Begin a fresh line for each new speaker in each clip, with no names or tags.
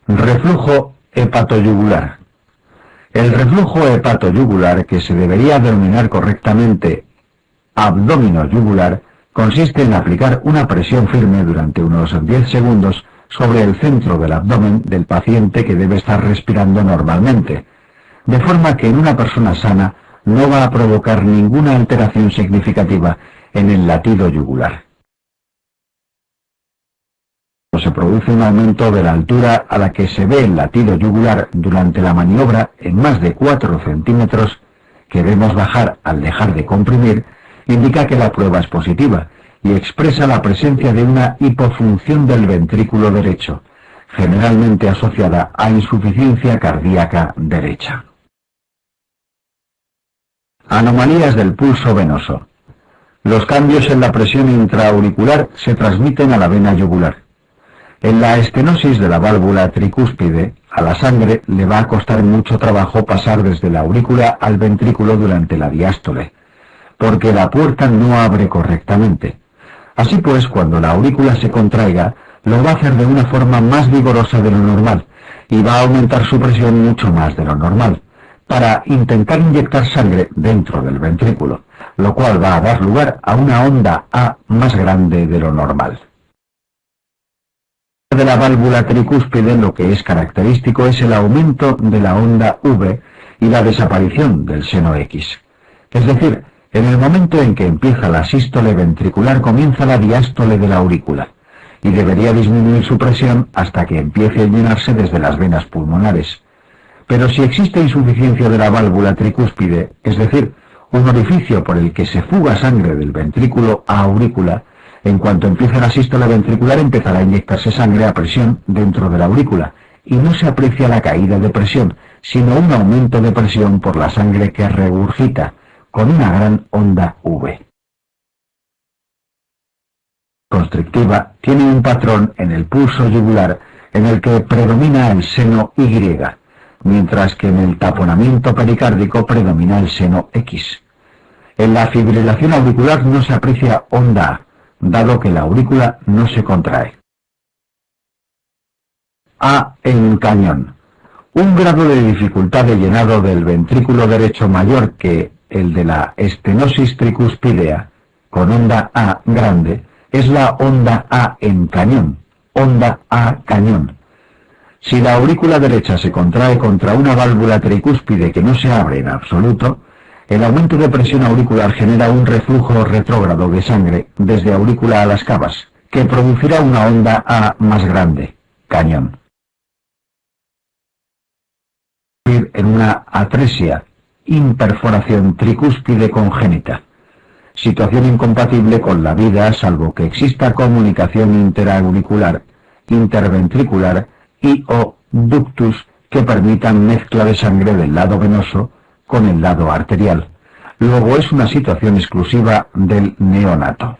Reflujo hepatoyugular. El reflujo hepatoyugular, que se debería denominar correctamente abdomino-yugular, consiste en aplicar una presión firme durante unos 10 segundos sobre el centro del abdomen del paciente que debe estar respirando normalmente, de forma que en una persona sana no va a provocar ninguna alteración significativa en el latido yugular. Se produce un aumento de la altura a la que se ve el latido yugular durante la maniobra en más de 4 centímetros, que vemos bajar al dejar de comprimir, indica que la prueba es positiva y expresa la presencia de una hipofunción del ventrículo derecho, generalmente asociada a insuficiencia cardíaca derecha. Anomalías del pulso venoso. Los cambios en la presión intraauricular se transmiten a la vena yugular. En la estenosis de la válvula tricúspide, a la sangre le va a costar mucho trabajo pasar desde la aurícula al ventrículo durante la diástole, porque la puerta no abre correctamente. Así pues, cuando la aurícula se contraiga, lo va a hacer de una forma más vigorosa de lo normal, y va a aumentar su presión mucho más de lo normal, para intentar inyectar sangre dentro del ventrículo, lo cual va a dar lugar a una onda A más grande de lo normal. De la válvula tricúspide, lo que es característico es el aumento de la onda V y la desaparición del seno X. Es decir, en el momento en que empieza la sístole ventricular comienza la diástole de la aurícula, y debería disminuir su presión hasta que empiece a llenarse desde las venas pulmonares. Pero si existe insuficiencia de la válvula tricúspide, es decir, un orificio por el que se fuga sangre del ventrículo a aurícula, en cuanto empiece la sístole ventricular empezará a inyectarse sangre a presión dentro de la aurícula, y no se aprecia la caída de presión, sino un aumento de presión por la sangre que regurgita, con una gran onda V. Constrictiva tiene un patrón en el pulso yugular en el que predomina el seno Y, mientras que en el taponamiento pericárdico predomina el seno X. En la fibrilación auricular no se aprecia onda A, dado que la aurícula no se contrae. A en cañón. Un grado de dificultad de llenado del ventrículo derecho mayor que el de la estenosis tricúspidea, con onda A grande, es la onda A en cañón, onda A cañón. Si la aurícula derecha se contrae contra una válvula tricúspide que no se abre en absoluto, el aumento de presión auricular genera un reflujo retrógrado de sangre desde aurícula a las cavas, que producirá una onda A más grande, cañón. En una atresia, imperforación tricúspide congénita, situación incompatible con la vida salvo que exista comunicación interauricular, interventricular y o ductus que permitan mezcla de sangre del lado venoso con el lado arterial. Luego es una situación exclusiva del neonato.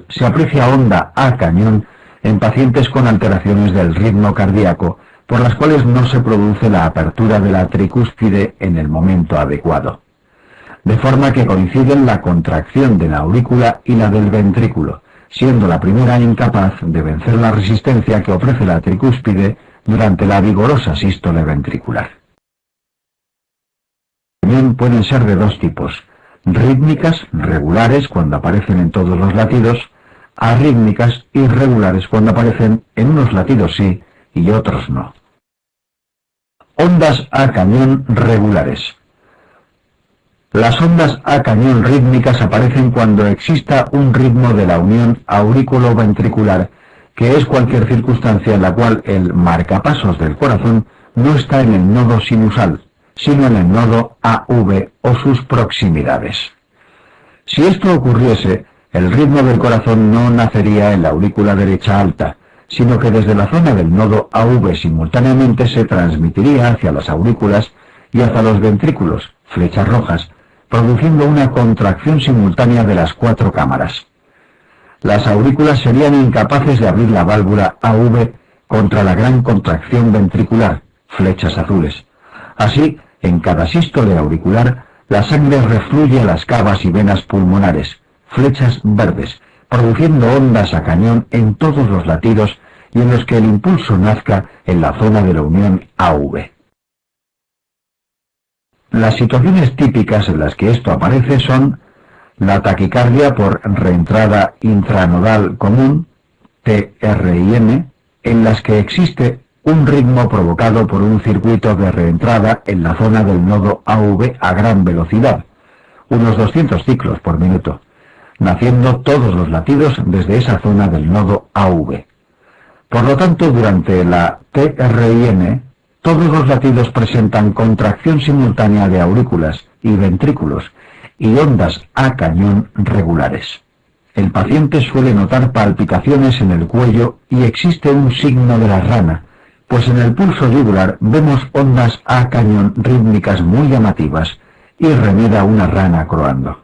Se aprecia onda A cañón en pacientes con alteraciones del ritmo cardíaco, por las cuales no se produce la apertura de la tricúspide en el momento adecuado, de forma que coinciden la contracción de la aurícula y la del ventrículo, siendo la primera incapaz de vencer la resistencia que ofrece la tricúspide durante la vigorosa sístole ventricular. También pueden ser de dos tipos: rítmicas, regulares cuando aparecen en todos los latidos, arrítmicas, irregulares cuando aparecen en unos latidos sí y otros no. Ondas A cañón regulares. Las ondas A cañón rítmicas aparecen cuando exista un ritmo de la unión aurículo-ventricular, que es cualquier circunstancia en la cual el marcapasos del corazón no está en el nodo sinusal, sino en el nodo AV o sus proximidades. Si esto ocurriese, el ritmo del corazón no nacería en la aurícula derecha alta, sino que desde la zona del nodo AV simultáneamente se transmitiría hacia las aurículas y hacia los ventrículos, flechas rojas, produciendo una contracción simultánea de las 4 cámaras. Las aurículas serían incapaces de abrir la válvula AV contra la gran contracción ventricular, flechas azules. Así, en cada sístole auricular, la sangre refluye a las cavas y venas pulmonares, flechas verdes, produciendo ondas a cañón en todos los latidos y en los que el impulso nazca en la zona de la unión AV. Las situaciones típicas en las que esto aparece son la taquicardia por reentrada intranodal común, TRIM, en las que existe un ritmo provocado por un circuito de reentrada en la zona del nodo AV a gran velocidad, unos 200 ciclos por minuto, naciendo todos los latidos desde esa zona del nodo AV. Por lo tanto, durante la TRIM, todos los latidos presentan contracción simultánea de aurículas y ventrículos y ondas a cañón regulares. El paciente suele notar palpitaciones en el cuello y existe un signo de la rana, pues en el pulso yugular vemos ondas a cañón rítmicas muy llamativas y remeda una rana croando.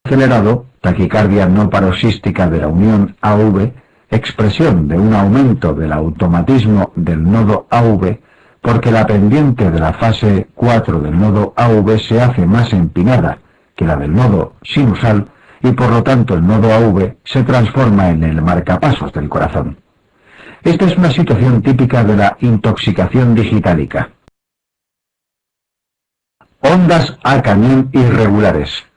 Acelerado, taquicardia no paroxística de la unión AV, expresión de un aumento del automatismo del nodo AV, porque la pendiente de la fase 4 del nodo AV se hace más empinada que la del nodo sinusal y por lo tanto el nodo AV se transforma en el marcapasos del corazón. Esta es una situación típica de la intoxicación digitálica. Ondas a cañón irregulares.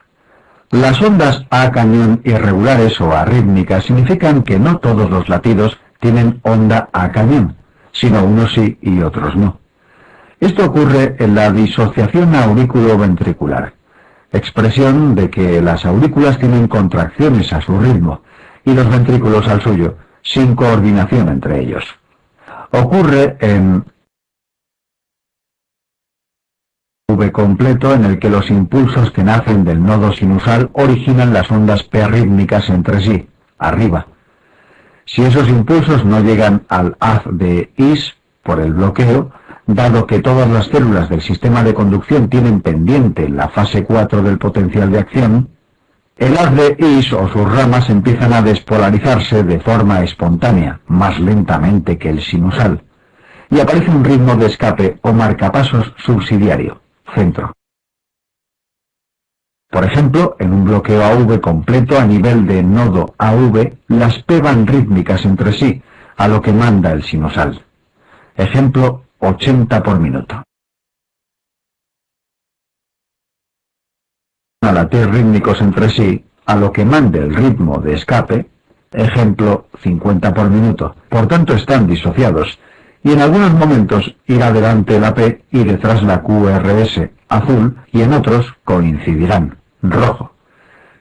Las ondas a cañón irregulares o arrítmicas significan que no todos los latidos tienen onda a cañón, sino unos sí y otros no. Esto ocurre en la disociación aurículo-ventricular, expresión de que las aurículas tienen contracciones a su ritmo y los ventrículos al suyo, sin coordinación entre ellos. Ocurre en V completo, en el que los impulsos que nacen del nodo sinusal originan las ondas P rítmicas entre sí, arriba. Si esos impulsos no llegan al haz de IS por el bloqueo, dado que todas las células del sistema de conducción tienen pendiente la fase 4 del potencial de acción, el haz de IS o sus ramas empiezan a despolarizarse de forma espontánea, más lentamente que el sinusal, y aparece un ritmo de escape o marcapasos subsidiario, centro. Por ejemplo, en un bloqueo AV completo a nivel de nodo AV, las P van rítmicas entre sí, a lo que manda el sinusal. Ejemplo, 80 por minuto. A latir rítmicos entre sí, a lo que mande el ritmo de escape, ejemplo, 50 por minuto. Por tanto, están disociados, y en algunos momentos irá delante la P y detrás la QRS, azul, y en otros coincidirán, rojo.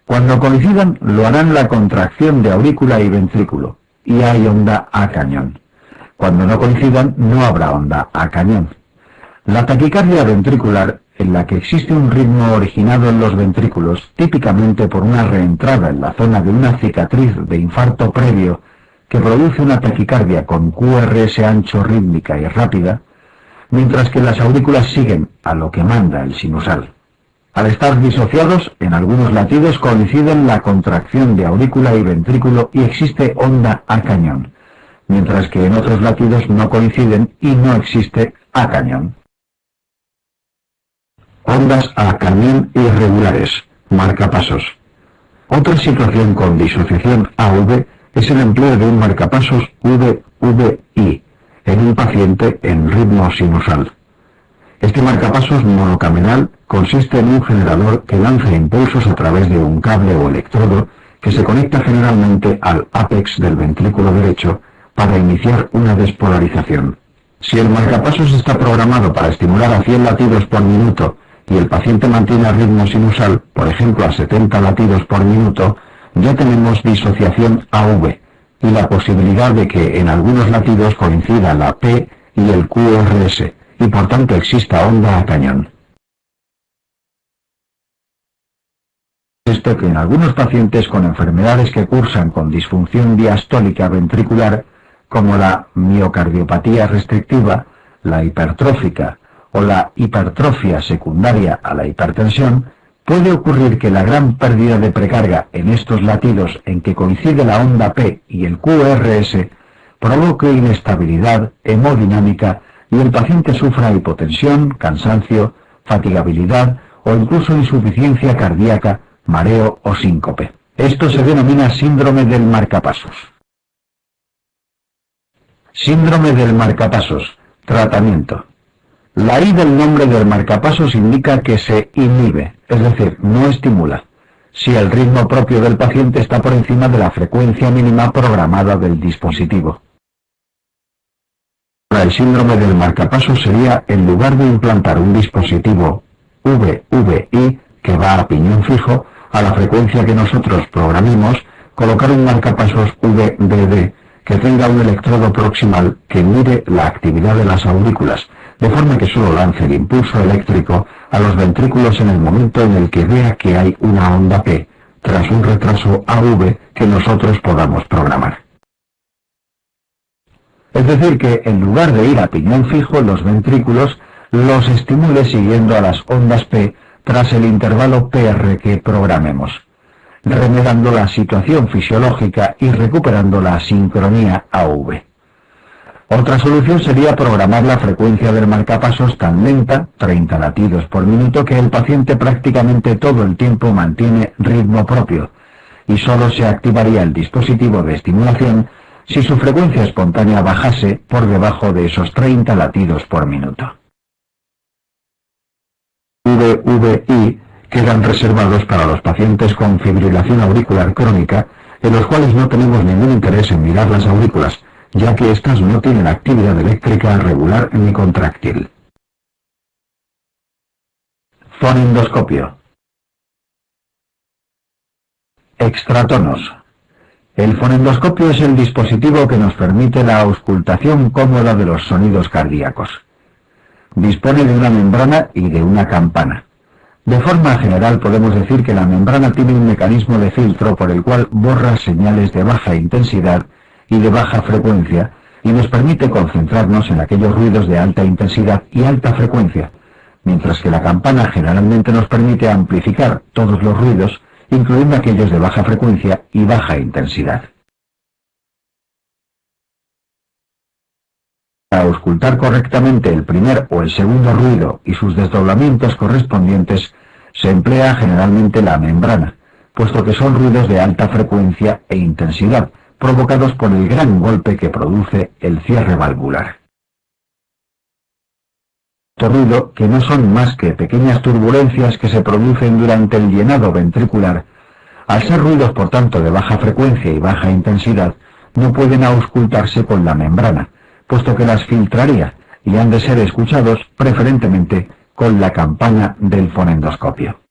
Cuando coincidan, lo harán la contracción de aurícula y ventrículo, y hay onda a cañón. Cuando no coincidan, no habrá onda a cañón. La taquicardia ventricular, en la que existe un ritmo originado en los ventrículos, típicamente por una reentrada en la zona de una cicatriz de infarto previo, que produce una taquicardia con QRS ancho rítmica y rápida, mientras que las aurículas siguen a lo que manda el sinusal. Al estar disociados, en algunos latidos coinciden la contracción de aurícula y ventrículo y existe onda a cañón, mientras que en otros latidos no coinciden y no existe a cañón. Ondas a cañón irregulares, marcapasos. Otra situación con disociación AV es el empleo de un marcapasos VVI en un paciente en ritmo sinusal. Este marcapasos monocameral consiste en un generador que lanza impulsos a través de un cable o electrodo que se conecta generalmente al ápex del ventrículo derecho para iniciar una despolarización. Si el marcapasos está programado para estimular a 100 latidos por minuto y el paciente mantiene el ritmo sinusal, por ejemplo a 70 latidos por minuto, ya tenemos disociación AV y la posibilidad de que en algunos latidos coincida la P y el QRS y por tanto exista onda a cañón. Esto que en algunos pacientes con enfermedades que cursan con disfunción diastólica ventricular, como la miocardiopatía restrictiva, la hipertrófica o la hipertrofia secundaria a la hipertensión, puede ocurrir que la gran pérdida de precarga en estos latidos en que coincide la onda P y el QRS provoque inestabilidad hemodinámica y el paciente sufra hipotensión, cansancio, fatigabilidad o incluso insuficiencia cardíaca mareo o síncope. Esto se denomina síndrome del marcapasos. Síndrome del marcapasos. Tratamiento. La I del nombre del marcapasos indica que se inhibe, es decir, no estimula, si el ritmo propio del paciente está por encima de la frecuencia mínima programada del dispositivo. El síndrome del marcapasos sería, en lugar de implantar un dispositivo VVI que va a piñón fijo, a la frecuencia que nosotros programemos, colocar un marcapasos VDD que tenga un electrodo proximal que mire la actividad de las aurículas, de forma que solo lance el impulso eléctrico a los ventrículos en el momento en el que vea que hay una onda P, tras un retraso AV que nosotros podamos programar. Es decir que, en lugar de ir a piñón fijo los ventrículos, los estimule siguiendo a las ondas P tras el intervalo PR que programemos, remedando la situación fisiológica y recuperando la sincronía AV. Otra solución sería programar la frecuencia del marcapasos tan lenta, 30 latidos por minuto, que el paciente prácticamente todo el tiempo mantiene ritmo propio, y solo se activaría el dispositivo de estimulación si su frecuencia espontánea bajase por debajo de esos 30 latidos por minuto. VVI quedan reservados para los pacientes con fibrilación auricular crónica, en los cuales no tenemos ningún interés en mirar las aurículas, ya que éstas no tienen actividad eléctrica regular ni contráctil. Fonendoscopio. Extratonos. El fonendoscopio es el dispositivo que nos permite la auscultación cómoda de los sonidos cardíacos. Dispone de una membrana y de una campana. De forma general podemos decir que la membrana tiene un mecanismo de filtro por el cual borra señales de baja intensidad y de baja frecuencia y nos permite concentrarnos en aquellos ruidos de alta intensidad y alta frecuencia, mientras que la campana generalmente nos permite amplificar todos los ruidos, incluyendo aquellos de baja frecuencia y baja intensidad. Para auscultar correctamente el primer o el segundo ruido y sus desdoblamientos correspondientes, se emplea generalmente la membrana, puesto que son ruidos de alta frecuencia e intensidad, provocados por el gran golpe que produce el cierre valvular. Este ruido, que no son más que pequeñas turbulencias que se producen durante el llenado ventricular, al ser ruidos por tanto de baja frecuencia y baja intensidad, no pueden auscultarse con la membrana, puesto que las filtraría y han de ser escuchados preferentemente con la campana del fonendoscopio.